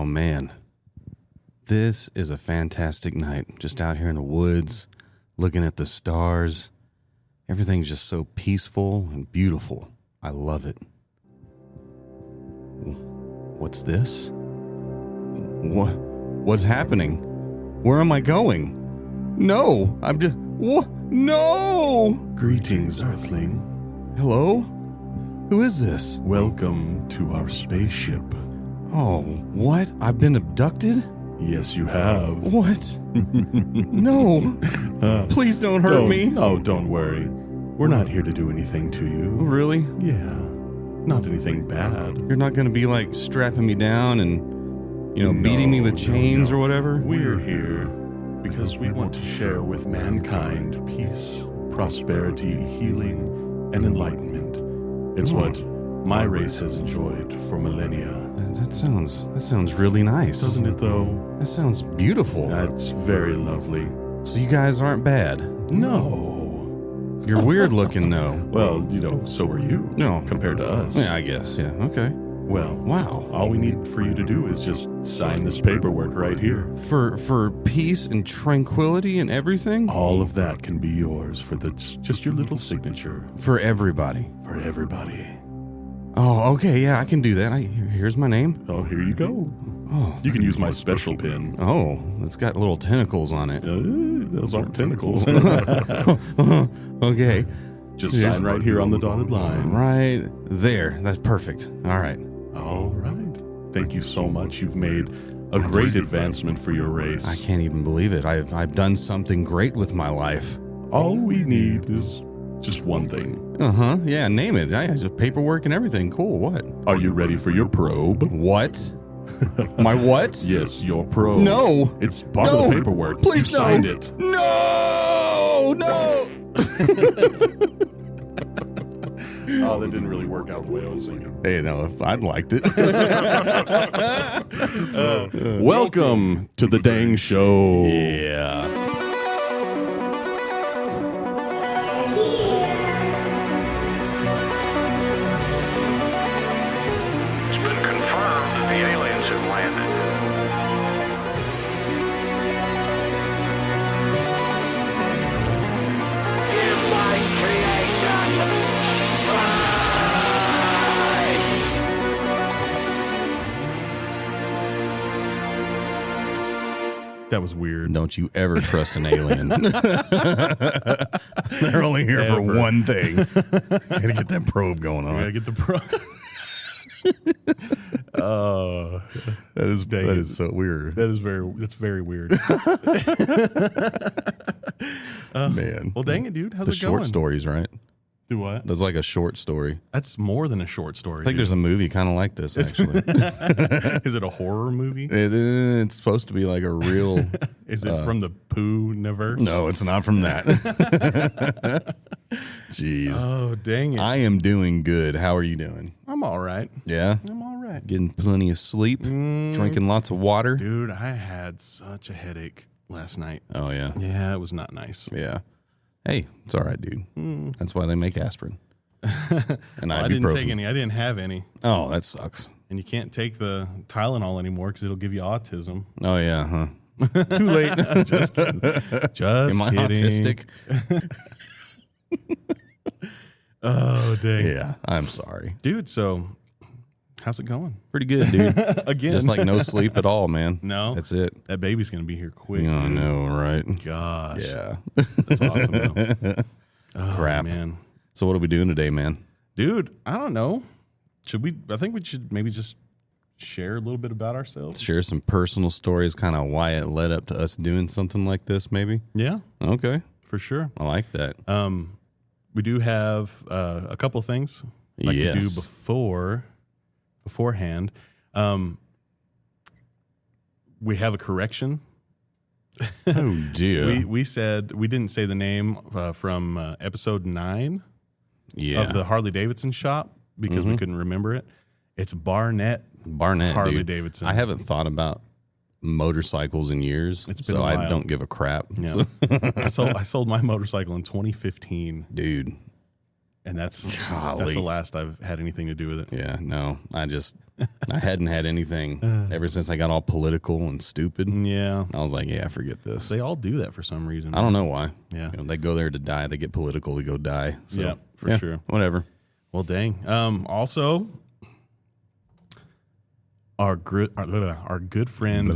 Oh, man. This is a fantastic night. Just out here in the woods, looking at the stars. Everything's just so peaceful and beautiful. I love it. What's this? What's happening? Where am I going? No, I'm just... What? No! Greetings, Earthling. Hello? Who is this? Welcome to our spaceship. Oh, what? I've been abducted? Yes, you have. What? No. Please don't hurt me. No, don't worry. We're not here to do anything to you. Really? Yeah. Not anything bad. You're not going to be like strapping me down and, beating me with chains or whatever? We're here because we want to share with mankind peace, prosperity, healing, and enlightenment. It's what my race has enjoyed for millennia. That sounds really nice. Doesn't it, though? That sounds beautiful. That's very lovely. So you guys aren't bad? No. You're weird looking, though. Well, so are you. No. Compared to us. Yeah, I guess. Yeah, okay. Well, wow. All we need for you to do is just sign this paperwork right here. For peace and tranquility and everything? All of that can be yours for just your little signature. For everybody? For everybody. Oh, okay, yeah, I can do that. Here's my name. Oh, here you go. Oh, you can use my special pen. Oh, it's got little tentacles on it. Those aren't tentacles. Okay. Just sign right here on the dotted line. Right there. That's perfect. All right. All right. Thank you so much. You've made a great advancement for your race. I can't even believe it. I've done something great with my life. All we need is just one thing. Uh-huh. Yeah, name it. I have paperwork and everything. Cool. What? Are you ready for your probe? What? My what? Yes, your probe. No. It's part of the paperwork. Please you signed it. No! No! Oh, that didn't really work out the way I was thinking. Hey, no, if I'd liked it. Welcome to the dang show. Yeah. That was weird. Don't you ever trust an alien. They're only here for one thing. Gotta get that probe going on. Gotta get the probe. That is so weird. That's very weird. Man. Well, dang it, dude. How's the it going? short stories, right? Do what? That's like a short story. That's more than a short story. I think there's a movie kind of like this, actually. Is it a horror movie? It's supposed to be like a real... Is it from the Pooh-niverse? No, it's not from that. Jeez. Oh, dang it. I am doing good. How are you doing? I'm all right. Yeah? I'm all right. Getting plenty of sleep? Drinking lots of water? Dude, I had such a headache last night. Oh, yeah? Yeah, it was not nice. Yeah. Hey, it's all right, dude. That's why they make aspirin. And I didn't take any. I didn't have any. Oh, that sucks. And you can't take the Tylenol anymore because it'll give you autism. Oh, yeah, huh? Too late. Just kidding. Just Am I kidding. autistic? Oh, dang. Yeah, I'm sorry. Dude, so how's it going? Pretty good, dude. Again. Just like no sleep at all, man. No? That's it. That baby's going to be here quick. I know, right? Gosh. Yeah. That's awesome, though. Oh, Crap. Man. So what are we doing today, man? Dude, I don't know. I think we should maybe just share a little bit about ourselves. Share some personal stories, kind of why it led up to us doing something like this, maybe? Yeah. Okay. For sure. I like that. We do have a couple things like to do beforehand. We have a correction. Oh, dear. We said we didn't say the name from episode 9 of the Harley Davidson shop because we couldn't remember it. It's Barnett Harley dude. Davidson. I haven't thought about motorcycles in years, It's been so a while. I don't give a crap. Yeah. I sold my motorcycle in 2015, Dude. and that's Golly. the last I've had anything to do with it. Yeah, no, I just I hadn't had anything ever since I got all political and stupid. Yeah. I was like, yeah, forget this. They all do that for some reason. I don't know why. Yeah. They go there to die. They get political to go die. So, Yeah, for sure. Whatever. Well, dang. Also, our good friend,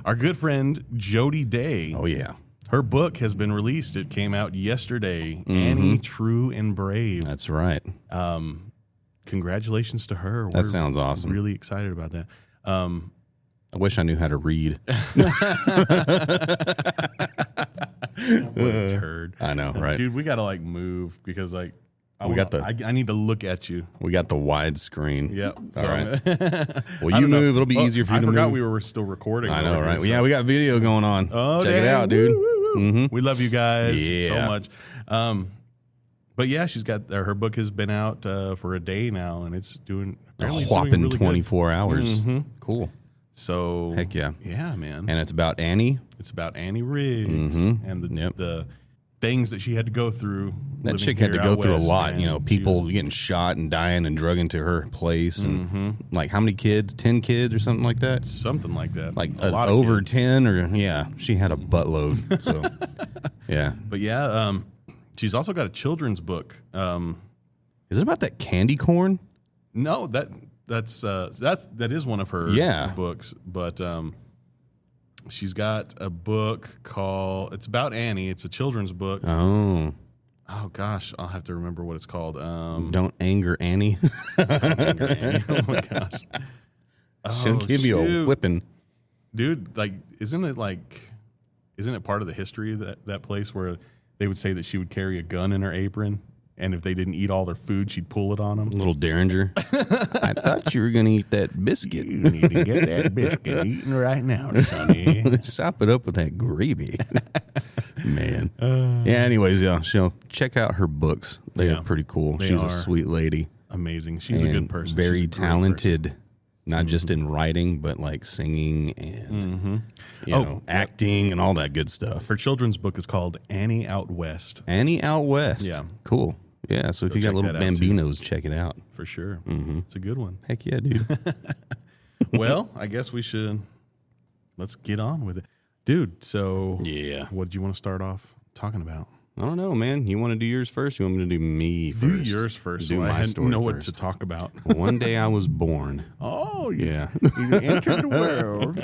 our good friend Jody Day. Oh, yeah. Her book has been released. It came out yesterday. Annie, True and Brave. That's right. Congratulations to her. That sounds awesome. Really excited about that. I wish I knew how to read. What a turd. I know, right? Dude, we got to move because I need to look at you. We got the wide screen. Yep. All So right. Well, you move. It'll be easier for you to move. I forgot we were still recording. I know, over right? here, so- Yeah, we got video going on. Oh, check it dang. out, dude. Woo, woo, woo. We love you guys so Yeah. much. But yeah, she's got her book has been out for a day now, and it's doing A apparently it's whopping doing really good. 24 hours. Cool. So Heck yeah. yeah, man. And it's about Annie. It's about Annie Riggs and the things that she had to go through. That living chick had to here go out through a west, lot. man. You know, She people was- getting shot and dying and drug into her place. And like how many kids? 10 kids or something like that? something like that. Like a lot of over kids. 10 or, yeah, she had a buttload. So, yeah. But yeah, she's also got a children's book. Is it about that candy corn? No, that is one of her Yeah. books, but she's got a book called. It's about Annie. It's a children's book. Oh. Oh gosh, I'll have to remember what it's called. Don't anger Annie. Anger Annie. Oh my gosh, She'll give you a shoot. whipping. dude. Like, isn't it part of the history of that place where they would say that she would carry a gun in her apron? And if they didn't eat all their food, she'd pull it on them. Little Derringer. I thought you were going to eat that biscuit. You need to get that biscuit eaten right now, Sonny. Sop it up with that gravy. Man. Yeah, anyways, yeah. So check out her books. They Yeah. are pretty cool. They She's are. a sweet lady. Amazing. She's a and good person. Very She's a great talented. Not just in writing, but like singing and you know, acting and all that good stuff. Her children's book is called Annie Out West, Annie Out West. Yeah. Cool. Yeah, so if you got check little that out, too. bambinos, check it out. for sure. It's a good one. Heck yeah, dude. Well, I guess let's get on with it. Dude, so Yeah. what did you want to start off talking about? I don't know, man. You want to do yours first? You want me to do me first? Do yours first. Do so my I story know what first. to talk about. One day I was born. Oh, Yeah. You entered the world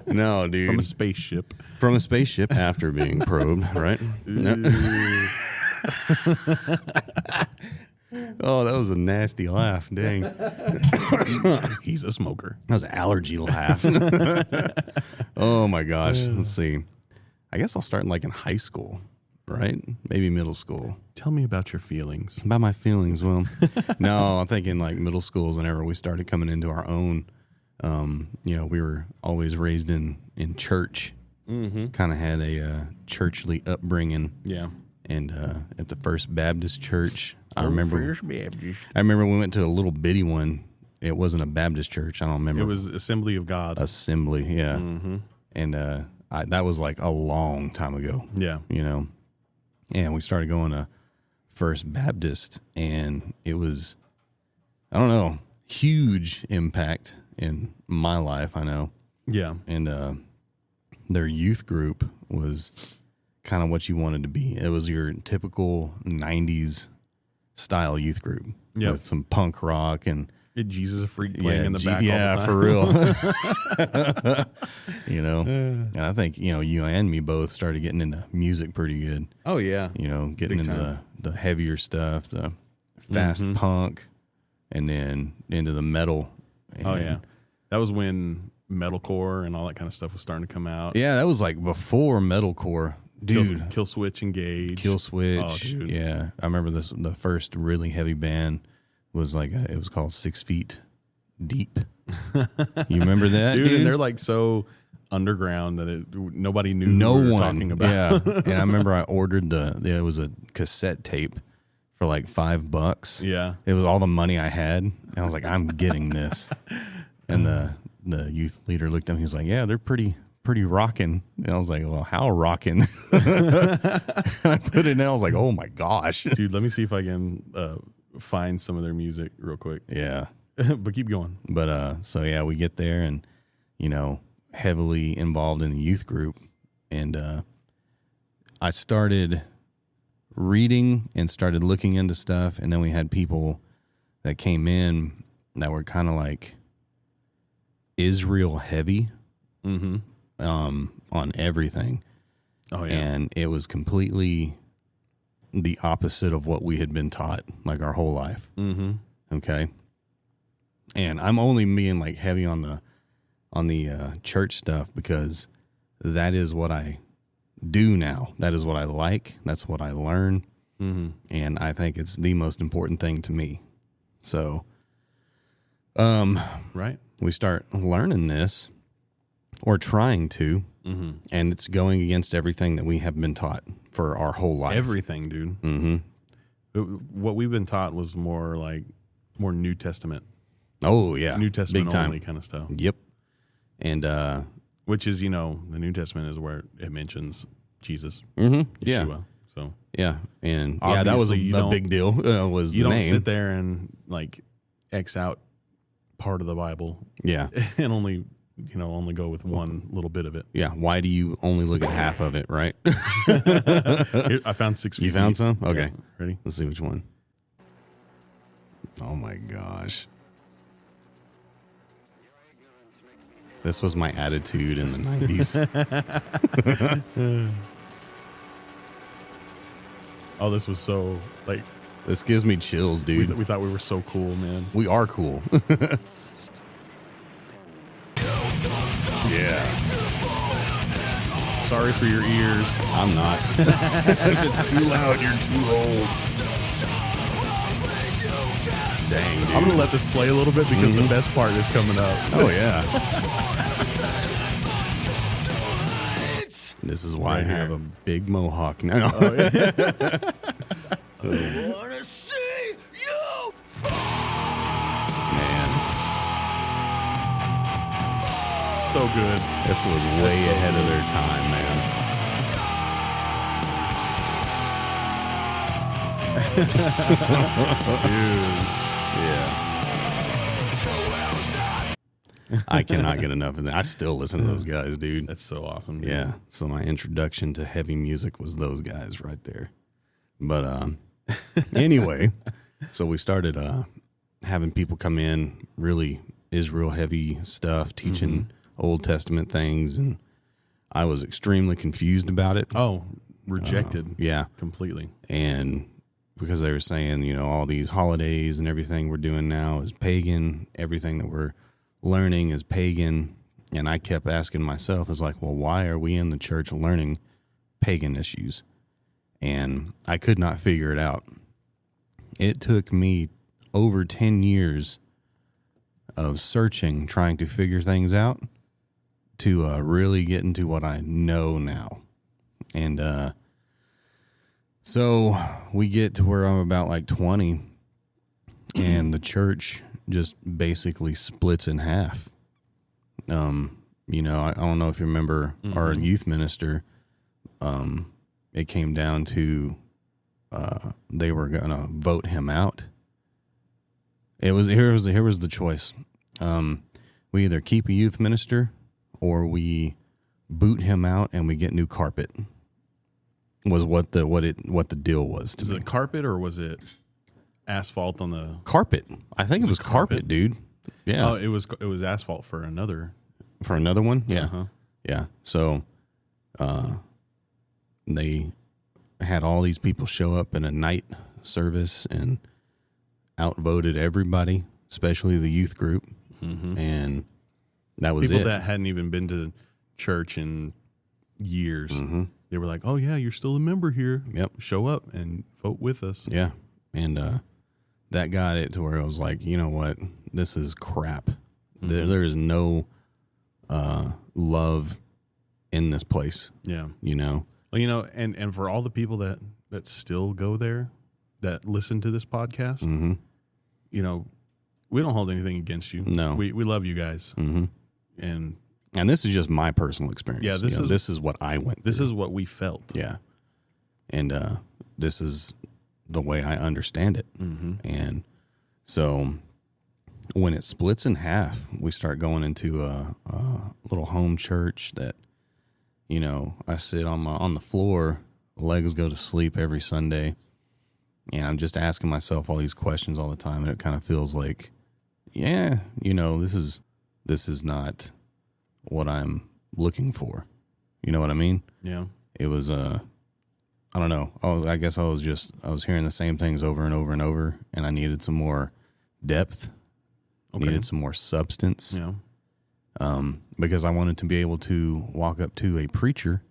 No, dude. from a spaceship. From a spaceship after being probed, right? No. Oh, that was a nasty laugh. Dang. That He's a smoker. was an allergy laugh. Oh, my gosh. Let's see. I guess I'll start in high school, right? Maybe middle school. Tell me about your feelings. About my feelings, well, no, I'm thinking middle school is whenever we started coming into our own. You know, we were always raised in church. Kind of had a churchly upbringing. Yeah. And at the First Baptist Church, I remember Baptist. we went to a little bitty one. It wasn't a Baptist church. I don't remember. It was Assembly of God. Assembly, yeah. And that was a long time ago. Yeah. You know, and we started going to First Baptist, and it was, I don't know, huge impact in my life. I know, Yeah. and their youth group was kind of what you wanted to be. It was your typical 90s style youth group with some punk rock and Get Jesus a freak playing in the back all the time. for real. You know, and I think, you and me both started getting into music pretty good. Oh, yeah. You know, getting Big into time. the heavier stuff, the fast punk, and then into the metal. Oh, And yeah. That was when metalcore and all that kind of stuff was starting to come out. Yeah, that was before metalcore. Dude, Kill Switch Engage. Kill Switch. Oh, dude. Yeah, I remember the first really heavy band was it was called 6 Feet Deep. You remember that, Dude, and they're so underground that nobody knew no who we were one talking about. Yeah, and I remember I ordered it was a cassette tape for $5. Yeah. It was all the money I had, and I was like, I'm getting this. And the youth leader looked at me. He was like, yeah, they're pretty rocking. And I was like, well, how rocking? And I put it in. I was like, oh my gosh. Dude, let me see if I can find some of their music real quick. Yeah. But keep going. But so yeah, we get there and, you know, heavily involved in the youth group. And I started reading and started looking into stuff. And then we had people that came in that were kind of like Israel heavy on everything. Oh, yeah. And it was completely the opposite of what we had been taught like our whole life. Okay. And I'm only being like heavy on the church stuff because that is what I do now. That is what I like. That's what I learn. And I think it's the most important thing to me. So, right. We start learning this or trying to, and it's going against everything that we have been taught for our whole life. Everything, dude. What we've been taught was more New Testament. Oh, yeah. New Testament Big time. only kind of stuff. Yep. And, which is, you know, the New Testament is where it mentions Jesus. Yeah. Yeshua. So, yeah. And yeah, that was a big deal. Was you the don't name. sit there and like X out part of the Bible. Yeah. And only go with one little bit of it. Yeah. Why do you only look at half of it, right? Here, I found 6 feet. You found some? Okay. Yeah. Ready? Let's see which one. Oh my gosh. This was my attitude in the 90s. Oh, this was so, like... This gives me chills, dude. We thought we were so cool, man. We are cool. Yeah. Sorry for your ears. I'm not. If it's too loud, you're too old. Dang, dude. I'm going to let this play a little bit because the best part is coming up. Oh, yeah. This is why Right I have here. a big mohawk now. Oh, yeah. I wanna see you! Man, So good. this was way so ahead of good. their time, Dude. man. Yeah. I cannot get enough of that. I still listen to those guys, dude. That's so awesome. Dude. Yeah. So my introduction to heavy music was those guys right there. But anyway, so we started having people come in, really Israel heavy stuff, teaching Old Testament things, and I was extremely confused about it. Oh, rejected. Yeah. Completely. And because they were saying, you know, all these holidays and everything we're doing now is pagan, everything that we're learning is pagan. And I kept asking myself, it's like, well, why are we in the church learning pagan issues? And I could not figure it out. It took me over 10 years of searching, trying to figure things out to really get into what I know now. And so we get to where I'm about like 20, and the church just basically splits in half. You know, I don't know if you remember our youth minister. It came down to they were gonna vote him out. Here was the choice. We either keep a youth minister or we boot him out and we get new carpet. Was what the deal was to Was me. it carpet or was it asphalt on the Carpet. I think it was carpet, carpet? dude. Yeah. Oh, it was asphalt for another. For another one? Yeah. Uh-huh. Yeah. So they had all these people show up in a night service and outvoted everybody, especially the youth group. And that was People it. that hadn't even been to church in years. They were like, "Oh yeah, you're still a member here. Yep. Show up and vote with us." Yeah. And that got it to where I was like, you know what? This is crap. There is no love in this place, Yeah. you know? Well, you know, and for all the people that still go there, that listen to this podcast, you know, we don't hold anything against you. No. We love you guys. And And this is just my personal experience. Yeah, this is what I went through. this is what we felt. Yeah. And this is the way I understand it. Mm-hmm. And so when it splits in half, we start going into a little home church that, you know, I sit on the floor, legs go to sleep every Sunday, and I'm just asking myself all these questions all the time, and it kind of feels like, yeah, you know, this is not what I'm looking for. You know what I mean? Yeah. It was I don't know. I guess I was hearing the same things over and over and over, and I needed some more depth. Okay. Needed some more substance. Yeah. Because I wanted to be able to walk up to a preacher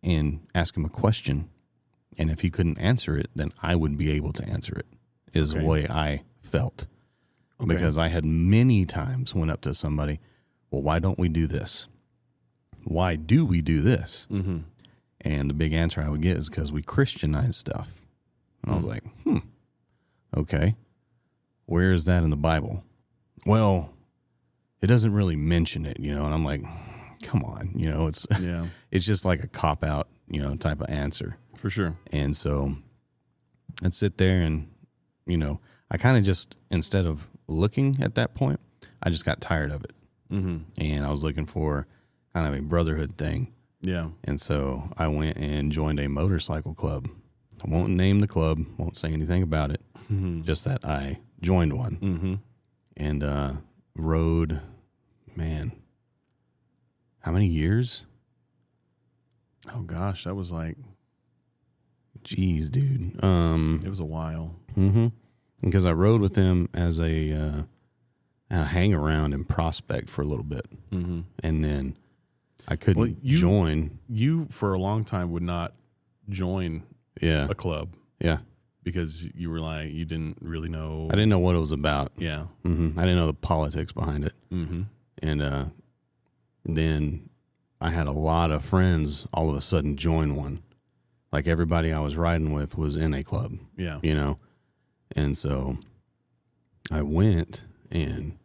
and ask him a question, and if he couldn't answer it, then I would be able to answer it. Is the way I felt. Okay. Because I had many times went up to somebody, well, why don't we do this? Why do we do this? Mm-hmm. And the big answer I would get is because we Christianize stuff. And I was like, okay. Where is that in the Bible? Well, it doesn't really mention it, you know, and I'm like, come on, you know, it's it's just like a cop-out, you know, type of answer. For sure. And so I'd sit there and, you know, I kind of just, instead of looking at that point, I just got tired of it. Mm-hmm. And I was looking for kind of a brotherhood thing. Yeah. And so I went and joined a motorcycle club. I won't name the club, won't say anything about it, just that I joined one. Mm-hmm. And rode, man, how many years? Oh gosh, that was like, Jeez, dude. it was a while. Mm-hmm. Because I rode with him as a hang around and prospect for a little bit. Mm-hmm. And then I couldn't join. You, for a long time, would not join Yeah. a club Yeah. because you were like, you didn't really know. I didn't know what it was about. Yeah. Mm-hmm. I didn't know the politics behind it. Mm-hmm. And then I had a lot of friends all of a sudden join one. Like everybody I was riding with was in a club, Yeah. you know? And so I went, and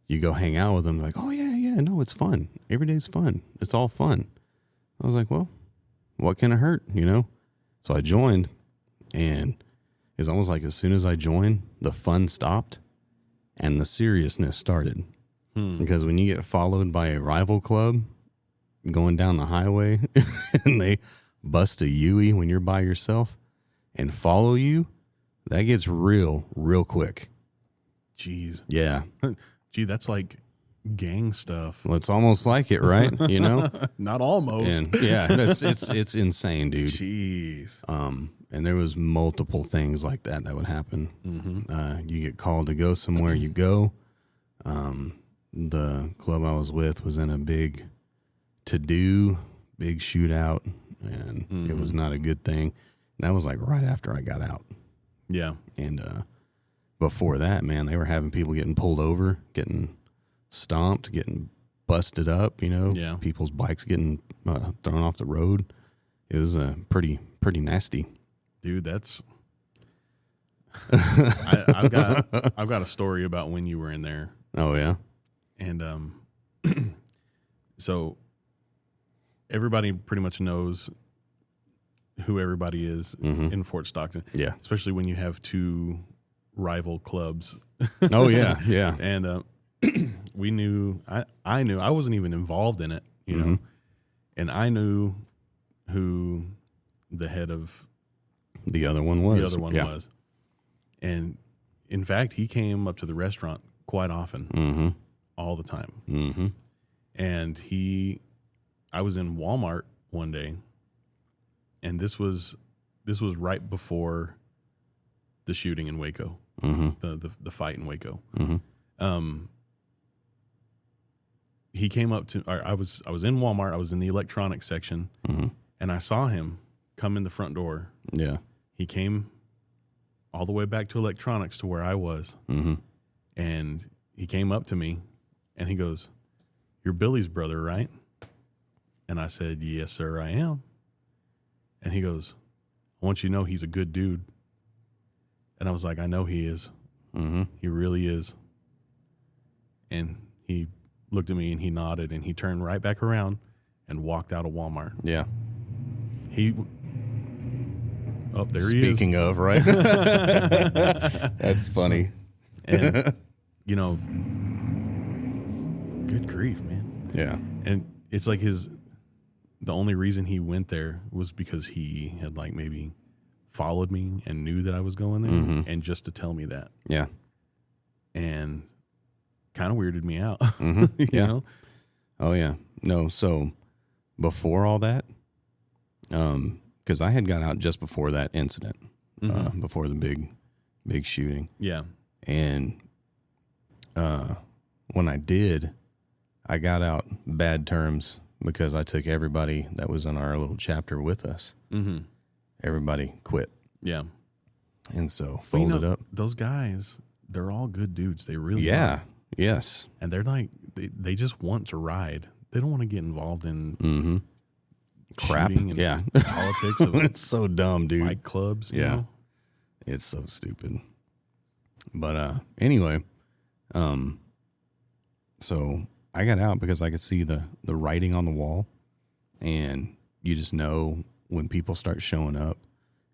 you go hang out with them, like, oh, yeah, no, it's fun. Every day's fun. It's all fun. I was like, well, what can it hurt, you know? So I joined, and it's almost like as soon as I joined, the fun stopped and the seriousness started. Because when you get followed by a rival club going down the highway and they bust a Yui when you're by yourself and follow you, that gets real quick. Jeez. Yeah. Gee, that's like gang stuff. Well, it's almost like it, right? You know? Not almost. And yeah, it's insane, dude. Jeez. And there was multiple things like that would happen. Mm-hmm. You get called to go somewhere, you go. The club I was with was in a big shootout, and it was not a good thing. That was like right after I got out. Yeah. And before that, man, they were having people getting pulled over, getting stomped, getting busted up, you know? Yeah. People's bikes getting thrown off the road. It was pretty nasty. Dude, that's I've got a story about when you were in there. Oh, yeah? And so everybody pretty much knows who everybody is in Fort Stockton. Yeah. Especially when you have two rival clubs. Oh, yeah, yeah. And we knew, I knew, I wasn't even involved in it, you know, and I knew who the head of the other one was. was. And in fact, he came up to the restaurant quite often, all the time. Mm-hmm. And I was in Walmart one day, and this was right before the shooting in Waco, the fight in Waco. He came up to, I was in Walmart. I was in the electronics section, and I saw him come in the front door. Yeah. He came all the way back to electronics to where I was, and he came up to me, and he goes, "You're Billy's brother, right?" And I said, "Yes, sir, I am." And he goes, "I want you to know he's a good dude." And I was like, "I know he is. He really is." And he looked at me and he nodded, and he turned right back around and walked out of Walmart. Yeah. Oh, there he is. Speaking of, right? That's funny. And, you know, good grief, man. Yeah. And it's like the only reason he went there was because he had like maybe followed me and knew that I was going there and just to tell me that. Yeah. And kind of weirded me out. Yeah. You know? Oh, yeah. No, so before all that, because I had got out just before that incident, before the big shooting. Yeah. And when I did, I got out bad terms because I took everybody that was in our little chapter with us. Mm-hmm. Everybody quit. Yeah. And so Well, folded up. Those guys, they're all good dudes. They really Yeah. are. Yes. And they're like, they just want to ride. They don't want to get involved in Crap. shooting and Yeah. politics of It's so dumb, dude. fight clubs. You know? It's so stupid. But anyway, so I got out because I could see the writing on the wall, and you just know when people start showing up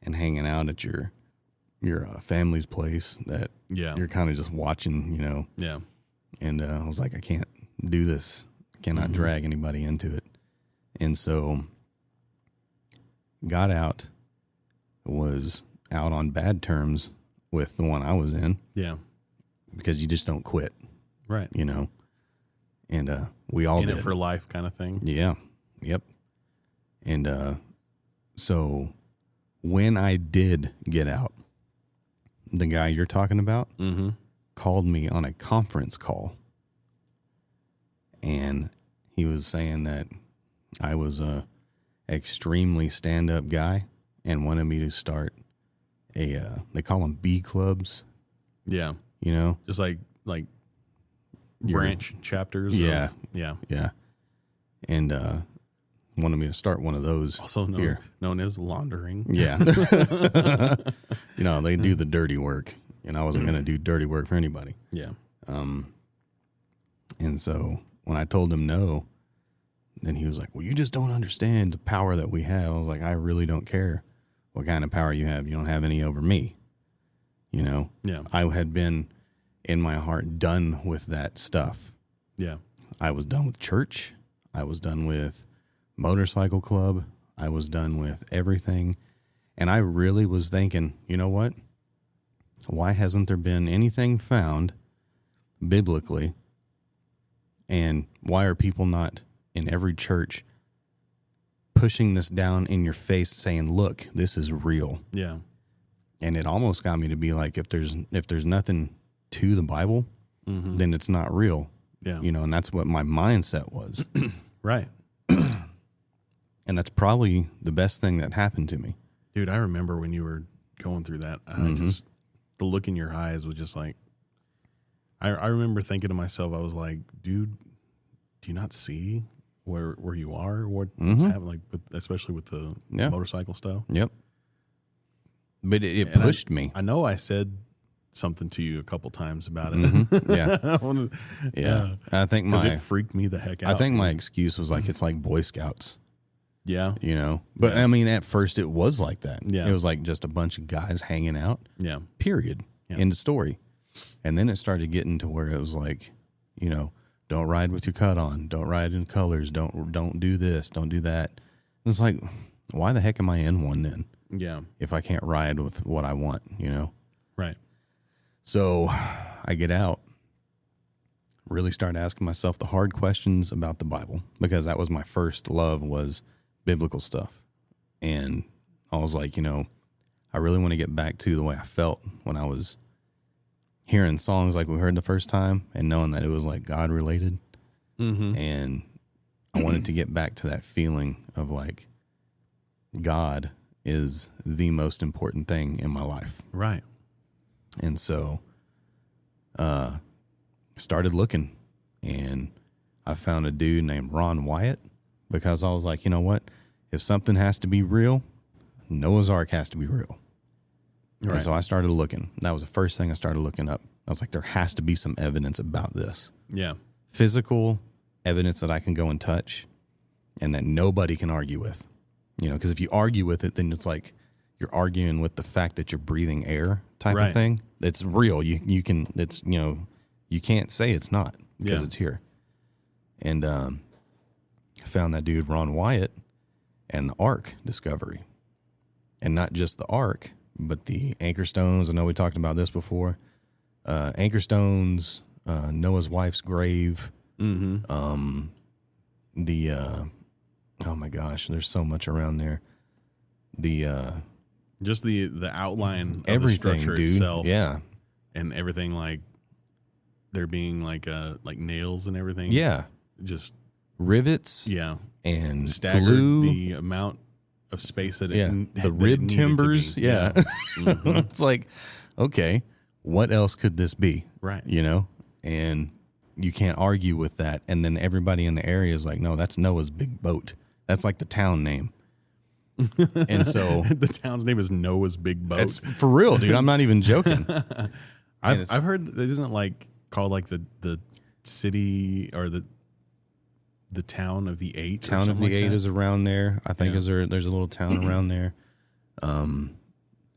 and hanging out at your family's place that you're kind of just watching, you know. Yeah. And I was like, I can't do this. I cannot drag anybody into it. And so got out, was out on bad terms with the one I was in. Yeah. Because you just don't quit, Right. you know. And we all In did. it for life kind of thing. Yeah. Yep. And so when I did get out, the guy you're talking about called me on a conference call. And he was saying that I was a extremely stand-up guy and wanted me to start they call them B clubs. Yeah. You know? Just like branch chapters. Yeah. Yeah. Yeah. And wanted me to start one of those. Also known as laundering. Yeah. You know, they do the dirty work, and I wasn't going to do dirty work for anybody. Yeah. And so when I told him no, then he was like, well, you just don't understand the power that we have. I was like, I really don't care what kind of power you have. You don't have any over me. You know? Yeah. I had been in my heart done with that stuff. Yeah. I was done with church. I was done with motorcycle club. I was done with everything. And I really was thinking, you know what? Why hasn't there been anything found biblically? And why are people not in every church pushing this down in your face saying, look, this is real? Yeah. And it almost got me to be like, if there's nothing to the Bible, then it's not real. Yeah. You know, and that's what my mindset was. Right. And that's probably the best thing that happened to me. Dude, I remember when you were going through that. The look in your eyes was just like, I remember thinking to myself, I was like, dude, do you not see where you are? What's happening, like especially with the motorcycle stuff? Yep. But it pushed me. I know I said something to you a couple times about it. Yeah. I think it freaked me the heck out. I think my excuse was like, it's like Boy Scouts. Yeah. You know? But I mean, at first it was like that. Yeah. It was like just a bunch of guys hanging out. Yeah. Period. Yeah. End of story. And then it started getting to where it was like, you know, don't ride with your cut on. Don't ride in colors. Don't do this. Don't do that. And it's like, why the heck am I in one then? Yeah. If I can't ride with what I want, you know? Right. So I get out, really start asking myself the hard questions about the Bible, because that was my first love, was biblical stuff. And I was like, you know, I really want to get back to the way I felt when I was hearing songs like we heard the first time and knowing that it was like God related. And I wanted to get back to that feeling of like God is the most important thing in my life. Right. And so started looking, and I found a dude named Ron Wyatt, because I was like, you know what? If something has to be real, Noah's Ark has to be real. Right. And so I started looking. That was the first thing I started looking up. I was like, there has to be some evidence about this. Yeah. Physical evidence that I can go and touch and that nobody can argue with. You know, because if you argue with it, then it's like you're arguing with the fact that you're breathing air type Right. of thing. It's real. You can, it's, you can't say it's not because Yeah. it's here. And I found that dude, Ron Wyatt, and the Ark discovery. And not just the Ark, but the anchor stones. I know we talked about this before. Anchor stones, Noah's wife's grave. Oh my gosh, there's so much around there. Just the outline of Everything, the structure dude. itself. Yeah. And everything, like there being like nails and everything. Yeah. Just Rivets. yeah. And Staggered glue. the amount of space that Yeah. it The rib needed to timbers. be. Yeah. It's like, okay, what else could this be? Right. And you can't argue with that. And then everybody in the area is like, no, that's Noah's big boat. That's like the town name. And so the town's name is Noah's Big Boat. it's for real, dude. I'm not even joking. I've heard that isn't it like called like the city or the town of the eight. Town of the Eight is around there. I think there's a little town around there. And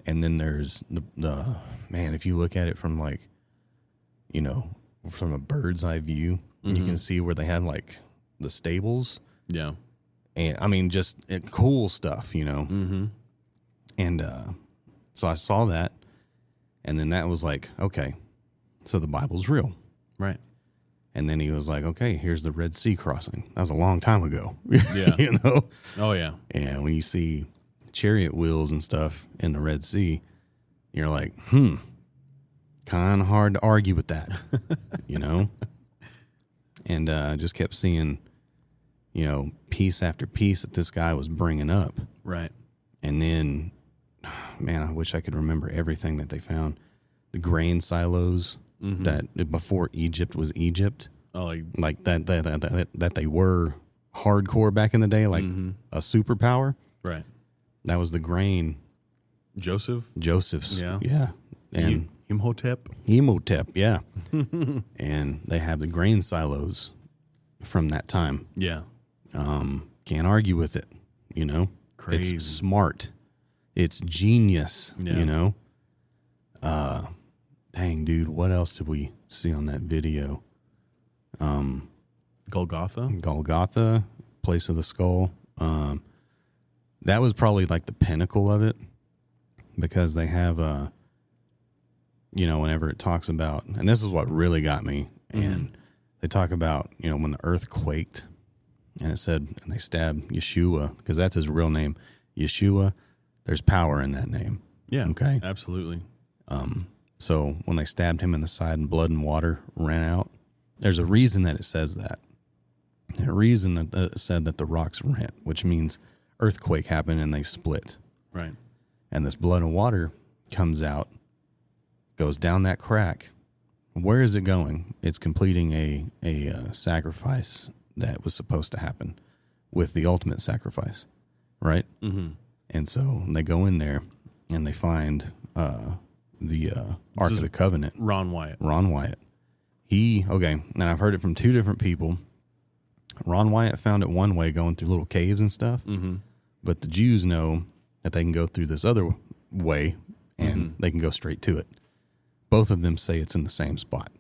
then there's the man, if you look at it from like, from a bird's eye view, you can see where they have like the stables. Yeah. And I mean, just cool stuff, Mm-hmm. And so I saw that, and then that was like, okay, so the Bible's real. Right. And then he was like, okay, here's the Red Sea crossing. That was a long time ago. Yeah. Oh yeah. And when you see chariot wheels and stuff in the Red Sea, you're like, kind of hard to argue with that, And I just kept seeing, piece after piece that this guy was bringing up. Right. And then, man, I wish I could remember everything that they found. The grain silos that before Egypt was Egypt. Oh, Like that they were hardcore back in the day, like a superpower. right. That was the grain. Yeah. Joseph's. Yeah. And Imhotep. Imhotep, yeah. And they have the grain silos from that time. Yeah. Can't argue with it, Crazy. It's smart. It's genius, Yeah. Dang, dude, what else did we see on that video? Golgotha, place of the skull. That was probably like the pinnacle of it because they have whenever it talks about, and this is what really got me, and they talk about, when the earth quaked, and it said, and they stabbed Yeshua, because that's his real name, Yeshua. There's power in that name. Yeah. Okay. Absolutely. So when they stabbed him in the side and blood and water ran out, there's a reason that it says that. A reason that it said that the rocks rent, which means earthquake happened and they split. Right. And this blood and water comes out, goes down that crack. Where is it going? It's completing a sacrifice that was supposed to happen with the ultimate sacrifice, right? Mm-hmm. And so they go in there and they find the Ark of the Covenant. Ron Wyatt. And I've heard it from two different people. Ron Wyatt found it one way, going through little caves and stuff. Mm-hmm. But the Jews know that they can go through this other way and they can go straight to it. Both of them say it's in the same spot.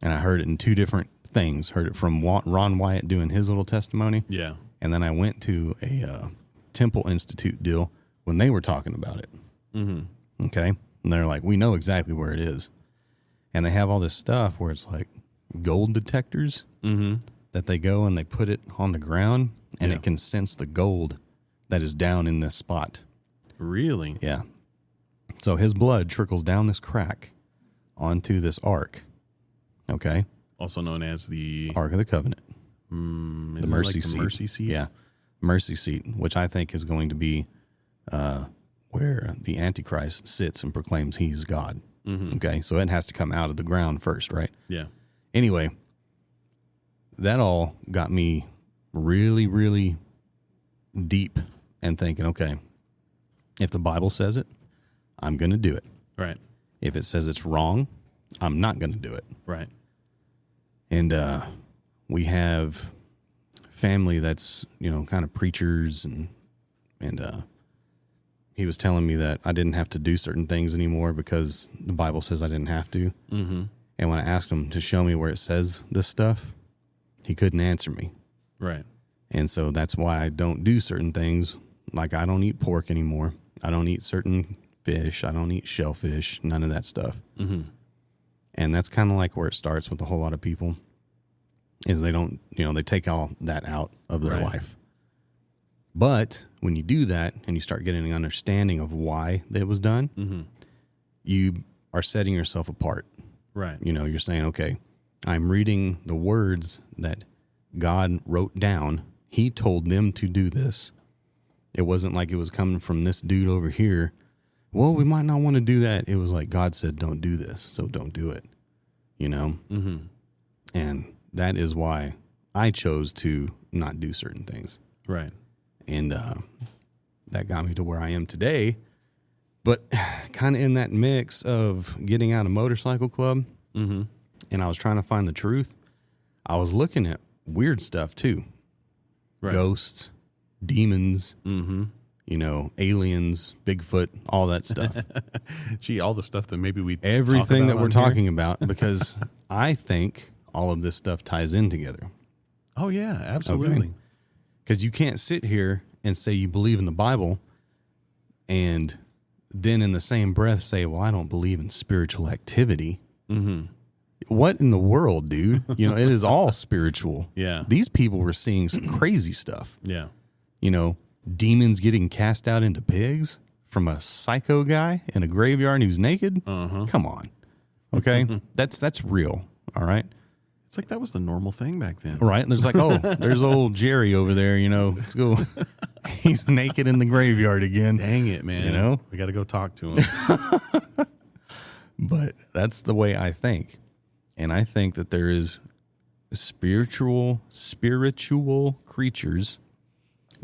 And I heard it in two different things. Heard it from Ron Wyatt doing his little testimony. Yeah. And then I went to a Temple Institute deal when they were talking about it. Mm-hmm. Okay. And they're like, we know exactly where it is. And they have all this stuff where it's like gold detectors that they go and they put it on the ground and it can sense the gold that is down in this spot. Really? Yeah. So his blood trickles down this crack onto this ark. Okay. Also known as the Ark of the Covenant. the Mercy seat. Mercy seat. Yeah. Mercy seat, which I think is going to be where the Antichrist sits and proclaims he's God. Okay. So it has to come out of the ground first, right? Yeah. Anyway, that all got me really, really deep and thinking, okay, if the Bible says it, I'm going to do it. Right. If it says it's wrong, I'm not going to do it. Right. And we have family that's, kind of preachers and he was telling me that I didn't have to do certain things anymore because the Bible says I didn't have to. Mm-hmm. And when I asked him to show me where it says this stuff, he couldn't answer me. Right. And so that's why I don't do certain things. Like I don't eat pork anymore. I don't eat certain fish. I don't eat shellfish, none of that stuff. Mm-hmm. And that's kind of like where it starts with a whole lot of people is they don't, they take all that out of their life. But when you do that and you start getting an understanding of why it was done, you are setting yourself apart. Right. You're saying, okay, I'm reading the words that God wrote down. He told them to do this. It wasn't like it was coming from this dude over here. Well, we might not want to do that. It was like God said, don't do this, so don't do it. Mm-hmm. And that is why I chose to not do certain things. Right. And that got me to where I am today. But kind of in that mix of getting out of motorcycle club, and I was trying to find the truth, I was looking at weird stuff too. Right. Ghosts, demons, aliens, Bigfoot, all that stuff. Gee, all the stuff that maybe we everything that we're talking here. about, because I think all of this stuff ties in together. Oh, yeah, absolutely. Because you can't sit here and say you believe in the Bible and then in the same breath say, well, I don't believe in spiritual activity. Mm-hmm. What in the world, dude? It is all spiritual. Yeah. These people were seeing some crazy stuff. Yeah. Demons getting cast out into pigs from a psycho guy in a graveyard who's naked. Come on. Okay. That's real. All right. It's like that was the normal thing back then. Right. And there's like, oh, there's old Jerry over there, let's go. He's naked in the graveyard again. Dang it, man. We got to go talk to him. But that's the way I think. And I think that there is spiritual creatures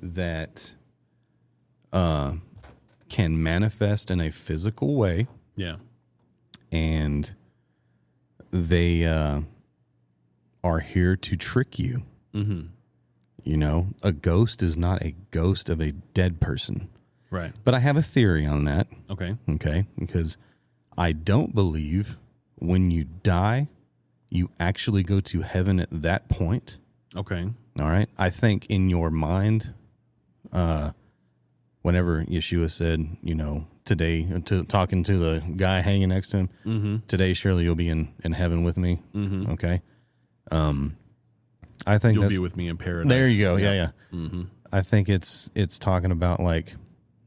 that can manifest in a physical way. Yeah. And they are here to trick you. Mm-hmm. A ghost is not a ghost of a dead person. Right. But I have a theory on that. Okay. Okay. Because I don't believe when you die, you actually go to heaven at that point. Okay. All right. I think in your mind, whenever Yeshua said, today, talking to the guy hanging next to him, today surely you'll be in heaven with me. Mm-hmm. Okay. I think you'll be with me in paradise. There you go. Yeah. Mm-hmm. I think it's talking about like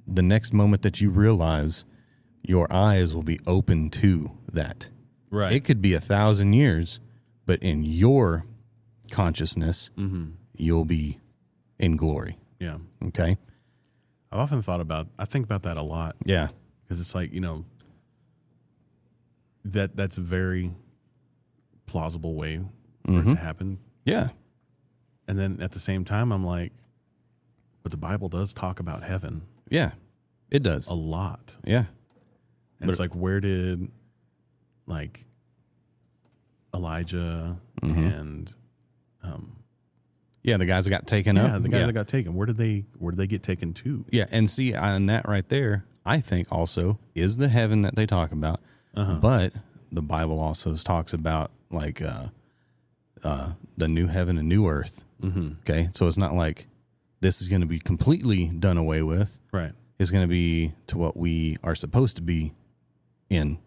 the next moment that you realize your eyes will be open to that. Right. It could be 1,000 years, but in your consciousness, you'll be in glory. Yeah. Okay. I've often I think about that a lot. Yeah. Because it's like, that's a very plausible way for it to happen. Yeah. And then at the same time, I'm like, but the Bible does talk about heaven. Yeah. It does. A lot. Yeah. And it's like, where did like Elijah and the guys that got taken up. Yeah, the guys that got taken. Where did they get taken to? Yeah, and see, on that right there, I think also is the heaven that they talk about. But the Bible also talks about like the new heaven and new earth. Okay, so it's not like this is going to be completely done away with. Right. It's going to be to what we are supposed to be in.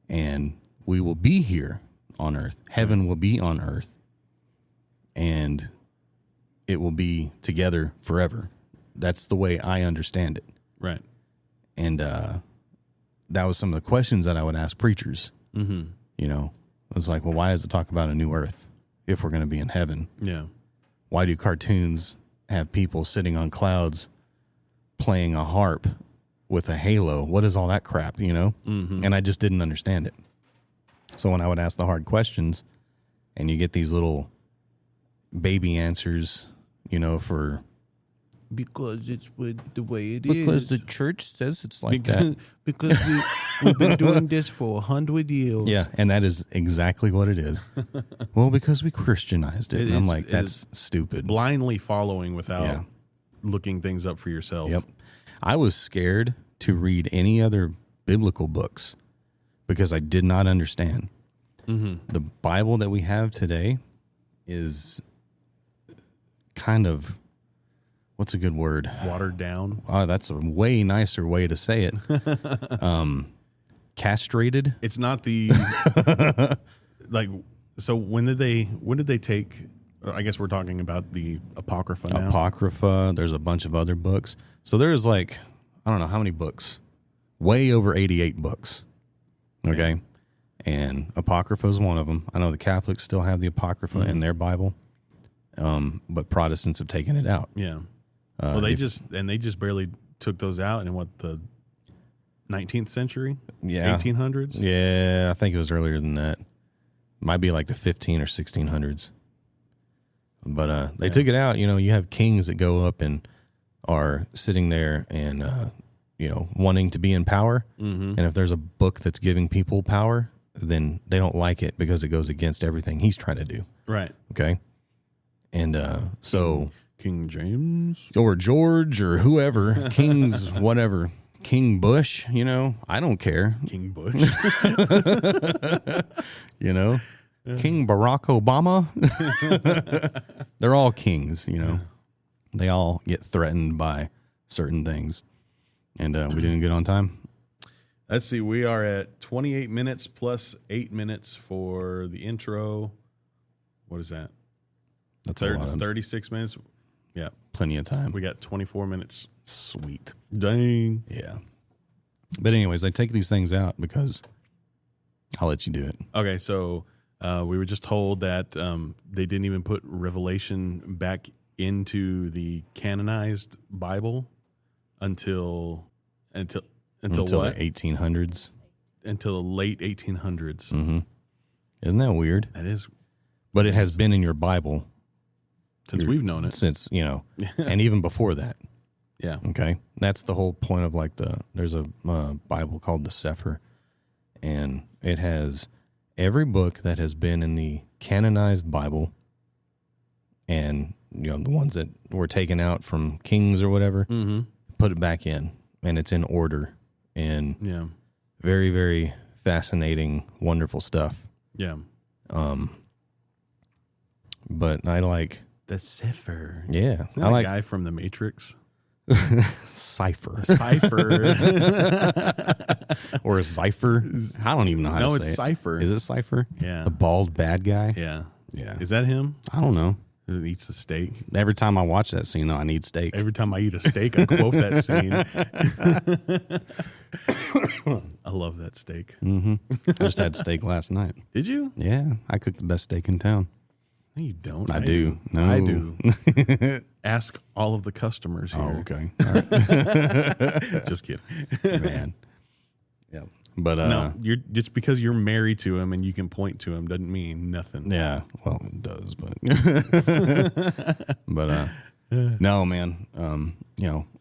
And we will be here on earth. Heaven will be on earth. And it will be together forever. That's the way I understand it. Right. And that was some of the questions that I would ask preachers. It was like, well, why does it talk about a new earth if we're going to be in heaven? Yeah. Why do cartoons have people sitting on clouds playing a harp with a halo? What is all that crap, And I just didn't understand it. So when I would ask the hard questions and you get these little baby answers, for... Because it's the way it because is. the church says it's like that. Because we've been doing this for 100 years. Yeah, and that is exactly what it is. Well, because we Christianized it. And I'm like, that's stupid. Blindly following without looking things up for yourself. Yep. I was scared to read any other biblical books because I did not understand. The Bible that we have today is kind of, what's a good word? Watered down. That's a way nicer way to say it. Castrated. It's not the like. So when did they take? I guess we're talking about the Apocrypha now. Apocrypha. There's a bunch of other books. So there's like, I don't know how many books. Way over 88 books. Okay. Man. And Apocrypha is one of them. I know the Catholics still have the Apocrypha in their Bible, but Protestants have taken it out. Yeah. Well, they just barely took those out in what, the 19th century? Yeah. 1800s? Yeah, I think it was earlier than that. Might be like the 15 or 1600s. But they took it out. You know, you have kings that go up and are sitting there and, wanting to be in power. And if there's a book that's giving people power, then they don't like it because it goes against everything he's trying to do. Right. Okay. And so King James or George or whoever, kings, whatever, King Bush, I don't care. King Bush. King Barack Obama. They're all kings, They all get threatened by certain things. And we didn't get on time. Let's see. We are at 28 minutes plus 8 minutes for the intro. What is that? That's 36 minutes. Yeah. Plenty of time. We got 24 minutes. Sweet. Dang. Yeah. But anyways, I take these things out because I'll let you do it. Okay. So we were just told that they didn't even put Revelation back into the canonized Bible until Until what? the 1800s. Until the late 1800s. Mm-hmm. Isn't that weird? That is. But it has been in your Bible. Since we've known it. Since, and even before that. Yeah. Okay. That's the whole point of there's a Bible called the Sefer, and it has every book that has been in the canonized Bible and, the ones that were taken out from kings or whatever, put it back in, and it's in order. And very, very fascinating, wonderful stuff. Yeah. But I like the Sefer. Yeah. Isn't that a guy from The Matrix? Cipher. Or a Cypher. I don't even know how to say it. No, it's Cypher. Is it Cypher? Yeah. The bald bad guy? Yeah. Yeah. Is that him? I don't know. Who eats the steak? Every time I watch that scene, though, I need steak. Every time I eat a steak, I quote that scene. I love that steak. Mm-hmm. I just had steak last night. Did you? Yeah. I cook the best steak in town. No, you don't. I do. No. I do. Ask all of the customers here. Oh, okay. Just kidding. Man. Yeah. But no, you're just because you're married to him and you can point to him doesn't mean nothing. Yeah, well, it does, but but no, man.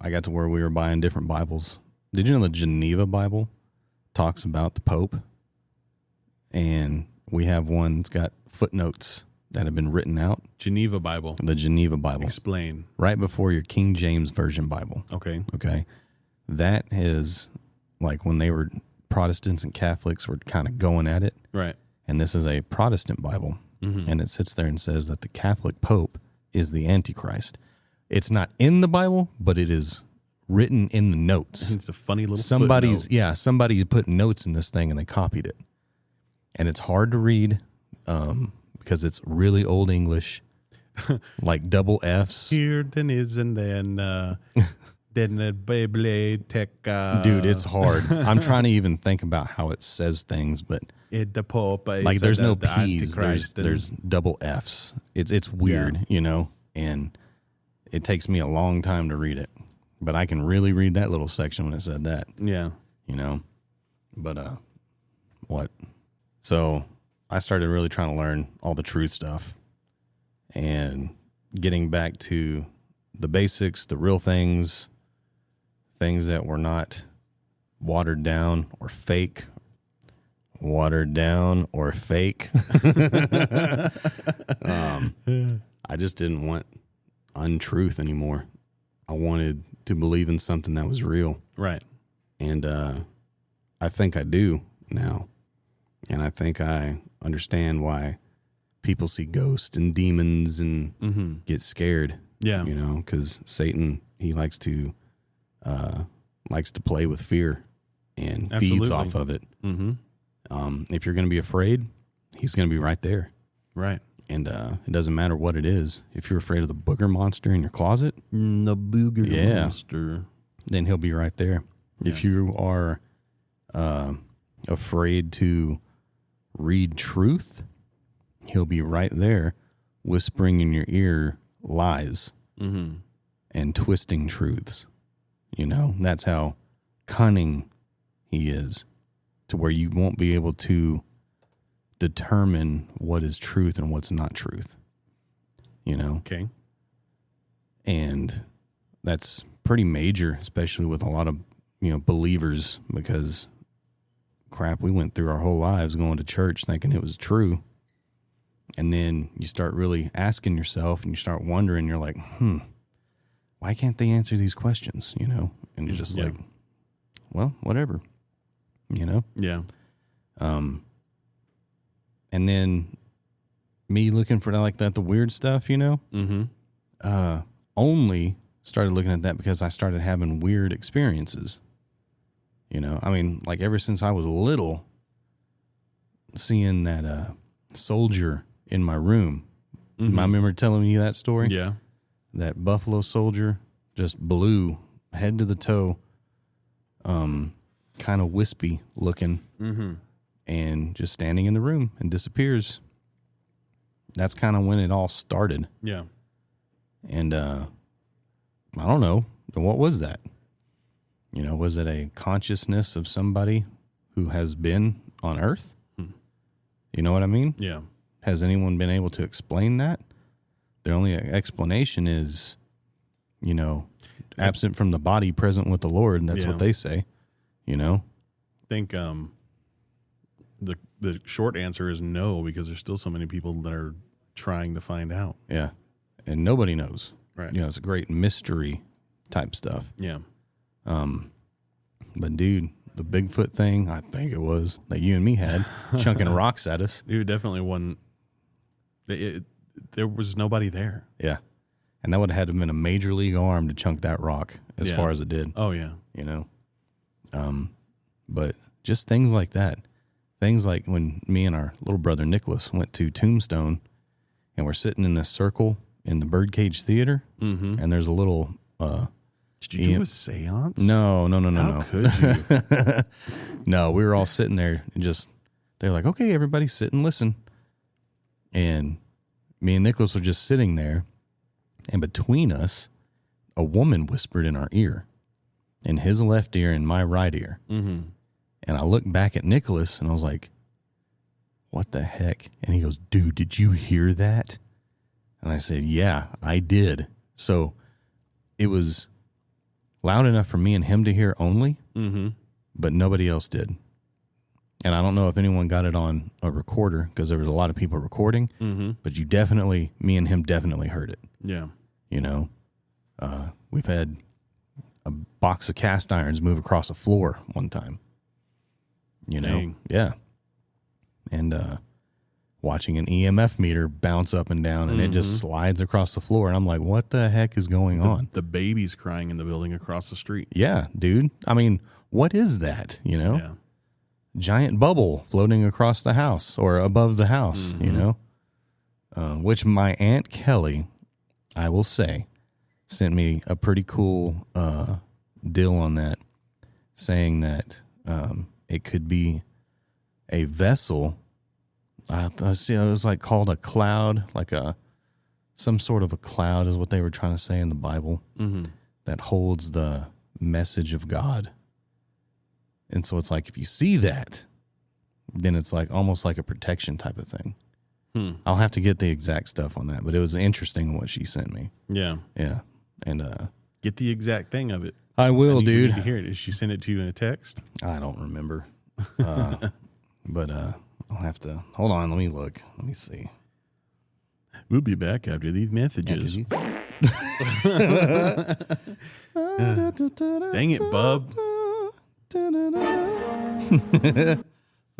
I got to where we were buying different Bibles. Did you know the Geneva Bible talks about the Pope? And we have one that's got footnotes that have been written out. Geneva Bible. The Geneva Bible. Explain. Right before your King James Version Bible. Okay. Okay. That is like when they were Protestants and Catholics were kind of going at it. Right. And this is a Protestant Bible. Mm-hmm. And it sits there and says that the Catholic Pope is the Antichrist. It's not in the Bible, but it is written in the notes. It's a funny little somebody footnote. put notes in this thing and they copied it. And it's hard to read because it's really old English, like double F's. Here, then is, and then then the biblioteca. Dude, it's hard. I'm trying to even think about how it says things, but the Pope like there's no P's, Antichrist there's double F's. It's weird, and it takes me a long time to read it. But I can really read that little section when it said that. Yeah. But what? So I started really trying to learn all the truth stuff and getting back to the basics, the real things that were not watered down or fake. Watered down or fake. I just didn't want untruth anymore. I wanted to believe in something that was real. Right. And I think I do now. And I think I understand why people see ghosts and demons and get scared. Yeah. You know, because Satan, he likes to play with fear and feeds off of it. Mm-hmm. If you're going to be afraid, he's going to be right there. Right. And it doesn't matter what it is. If you're afraid of the booger monster in your closet, the booger monster, then he'll be right there. Yeah. If you are afraid to read truth, he'll be right there whispering in your ear lies and twisting truths. You know, that's how cunning he is, to where you won't be able to determine what is truth and what's not truth. You know? Okay. And that's pretty major, especially with a lot of, you know, believers, because crap, we went through our whole lives going to church thinking it was true. And then you start really asking yourself and you start wondering, you're like, why can't they answer these questions? You know? And you're just like, well, whatever, you know? Yeah. And then me looking for like that, the weird stuff, you know, only started looking at that because I started having weird experiences. You know, I mean, like ever since I was little, seeing that soldier in my room. I remember telling you that story. Yeah. That buffalo soldier, just blue, head to the toe, kind of wispy looking. And just standing in the room and disappears. That's kind of when it all started. Yeah. And I don't know. What was that? You know, was it a consciousness of somebody who has been on Earth? You know what I mean? Yeah. Has anyone been able to explain that? The only explanation is, you know, absent from the body, present with the Lord. And that's what they say, you know? I think the short answer is no, because there's still so many people that are trying to find out. Yeah. And nobody knows. Right. You know, it's a great mystery type stuff. Yeah. But dude, the Bigfoot thing, I think it was, that you and me had, chunking rocks at us. Dude, definitely one. There was nobody there. Yeah. And that would have had to have been a major league arm to chunk that rock as far as it did. Oh, yeah. You know? But just things like that. Things like when me and our little brother Nicholas went to Tombstone and we're sitting in this circle in the Birdcage Theater, and there's a little... Did you do a seance? No. How could you? No, we were all sitting there and just... They're like, okay, everybody sit and listen. And me and Nicholas were just sitting there, and between us, a woman whispered in our ear, in his left ear and my right ear. And I looked back at Nicholas, and I was like, what the heck? And he goes, dude, did you hear that? And I said, yeah, I did. So it was loud enough for me and him to hear only, but nobody else did. And I don't know if anyone got it on a recorder, because there was a lot of people recording, but me and him definitely heard it. Yeah. You know, we've had a box of cast irons move across a floor one time. You know? Dang. Yeah. And watching an EMF meter bounce up and down, and it just slides across the floor. And I'm like, what the heck is going on? The baby's crying in the building across the street. Yeah, dude. I mean, what is that? You know? Yeah. Giant bubble floating across the house or above the house, you know? Which my Aunt Kelly, I will say, sent me a pretty cool deal on that, saying that it could be a vessel. I see it was like called a cloud, like some sort of a cloud is what they were trying to say in the Bible, that holds the message of God. And so it's like, if you see that, then it's like almost like a protection type of thing. I'll have to get the exact stuff on that, but it was interesting what she sent me. Yeah. Yeah. And get the exact thing of it. I will, dude. Need to hear it. Did she send it to you in a text? I don't remember. But I'll have to hold on, let me look. Let me see. We'll be back after these messages. Dang it, Bub. Let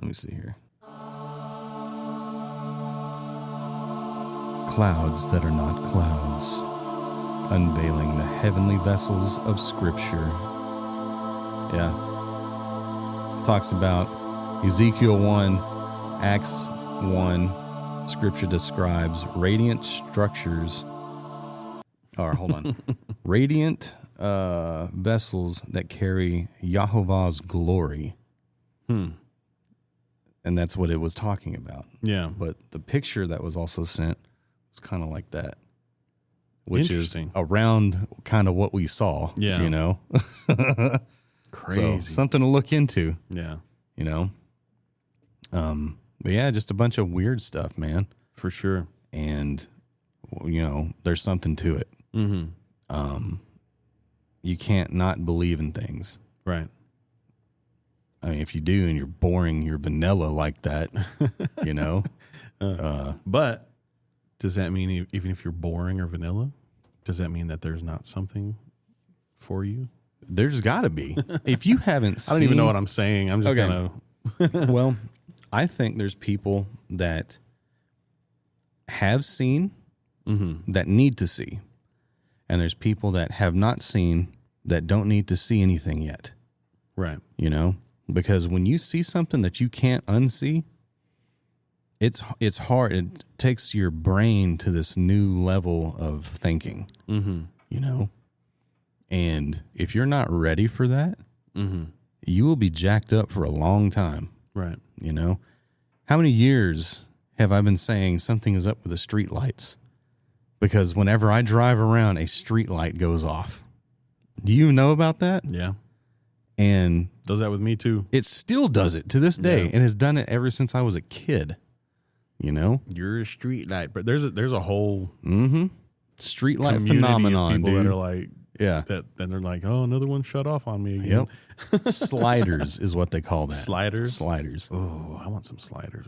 me see here. Clouds that are not clouds, unveiling the heavenly vessels of Scripture. Yeah. Talks about Ezekiel 1, Acts 1. Scripture describes radiant structures. Or hold on. Radiant vessels that carry Yahovah's glory. And that's what it was talking about. Yeah. But the picture that was also sent was kind of like that. Which is Interesting. around kind of what we saw. Yeah. You know? Crazy. So, something to look into. Yeah. You know? But yeah, just a bunch of weird stuff, man. For sure. And, you know, there's something to it. Mm-hmm. You can't not believe in things. Right. I mean, if you do and you're boring, you're vanilla like that, you know? But does that mean even if you're boring or vanilla, does that mean that there's not something for you? There's got to be. If you haven't seen... I don't even know what I'm saying. I'm just Okay. kind of... Well, I think there's people that have seen that need to see. And there's people that have not seen that don't need to see anything yet. Right. You know? Because when you see something that you can't unsee, it's hard. It takes your brain to this new level of thinking, you know? And if you're not ready for that, you will be jacked up for a long time. Right. You know? How many years have I been saying something is up with the street lights? Because whenever I drive around, a street light goes off. Do you know about that? Yeah. And Does that with me too. it still does it to this day, Yeah. and has done it ever since I was a kid. You know? You're a street light, but there's a whole Street light community phenomenon, of people dude. that are like Yeah. that. Then they're like, oh, another one shut off on me again. Yep. Sliders is what they call that. Sliders. Sliders. Oh, I want some sliders.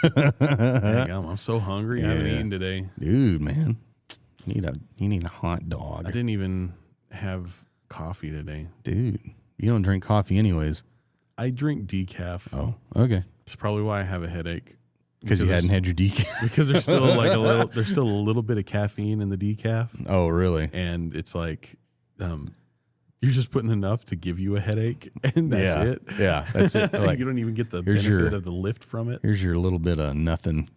Dang, I'm so hungry. I haven't Yeah. eaten today. Dude, man. You need a hot dog. I didn't even have coffee today. Dude, you don't drink coffee anyways. I drink decaf. Oh, okay. It's probably why I have a headache. Because you hadn't had your decaf. Because there's still there's still a little bit of caffeine in the decaf, Oh, really? and it's like you're just putting enough to give you a headache, and that's yeah. it. Yeah, that's it. Like, you don't even get the here's benefit your- of the lift from it. here's your little bit of nothing.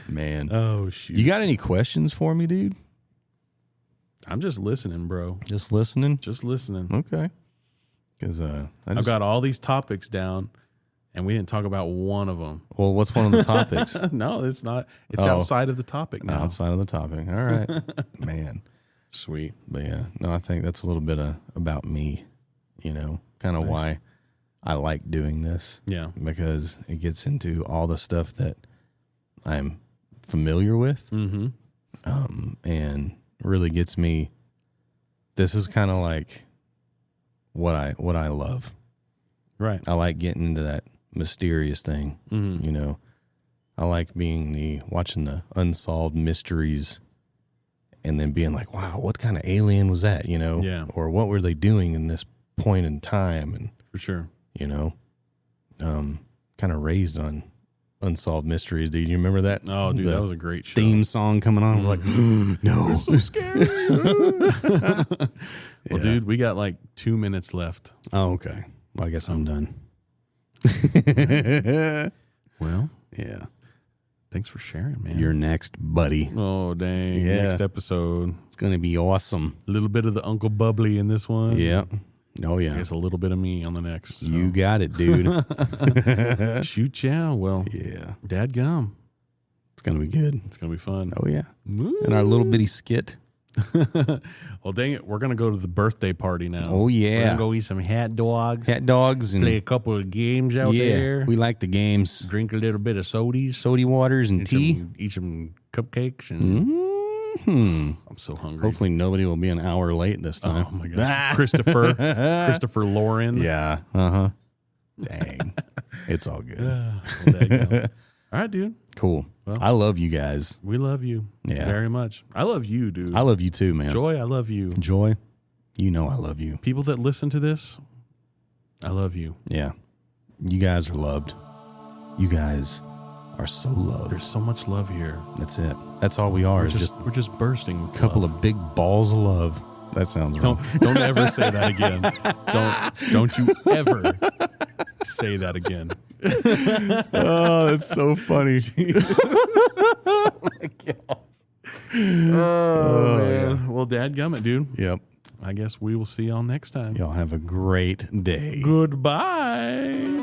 Man. Oh shoot! You got any questions for me, dude? I'm just listening, bro. Just listening? Just listening. Okay. Because I've got all these topics down, and we didn't talk about one of them. Well, what's one of the topics? No, it's not. It's Oh. outside of the topic now. Outside of the topic. All right. Man. Sweet. But yeah, no, I think that's a little bit about me, you know, kind of why I like doing this. Yeah. Because it gets into all the stuff that I'm familiar with. Mm-hmm. And really gets me. This is kind of like what I love. Right. I like getting into that mysterious thing. Mm-hmm. You know, I like watching the unsolved mysteries and then being like, wow, what kind of alien was that? You know, Yeah. or what were they doing in this point in time? And, For sure. you know, kind of raised on unsolved mysteries. Do you remember that? Oh, dude, The that was a great show. theme song coming on. We're like, no. So scary. Well, Yeah. dude, we got like 2 minutes left. Oh, okay. Well, I guess I'm done. Well, Yeah. thanks for sharing, man. You're next, buddy. Oh, dang. Yeah. Next episode. It's going to be awesome. A little bit of the Uncle Bubbly in this one. Yeah. Oh, I yeah. guess a little bit of me on the next. So. You got it, dude. Shoot, yeah. Well, Yeah. dadgum. It's going to be good. It's going to be fun. Oh, yeah. And our little bitty skit. Well, dang it. We're going to go to the birthday party now. Oh, yeah. We're going to go eat some hot dogs. Cat dogs and Play a couple of games out yeah, there. we like the games. Drink a little bit of sodies. Sody waters and tea. Eat some cupcakes. And Hmm. I'm so hungry. Hopefully nobody will be an hour late this time. Oh, my God. Christopher Lauren. Yeah. Uh-huh. Dang. It's all good. Well, there you go. All right, dude. Cool. Well, I love you guys. We love you very much. I love you, dude. I love you too, man. Joy, I love you. Joy, you know I love you. People that listen to this, I love you. Yeah. You guys are loved. You guys are so loved. There's so much love here. That's it. That's all we are. We're just bursting with a couple love. of big balls of love. That sounds wrong. Don't ever say that again. Don't you ever say that again. Oh, that's so funny. Oh, man. Well, dadgummit, dude. Yep. I guess we will see y'all next time. Y'all have a great day. Goodbye.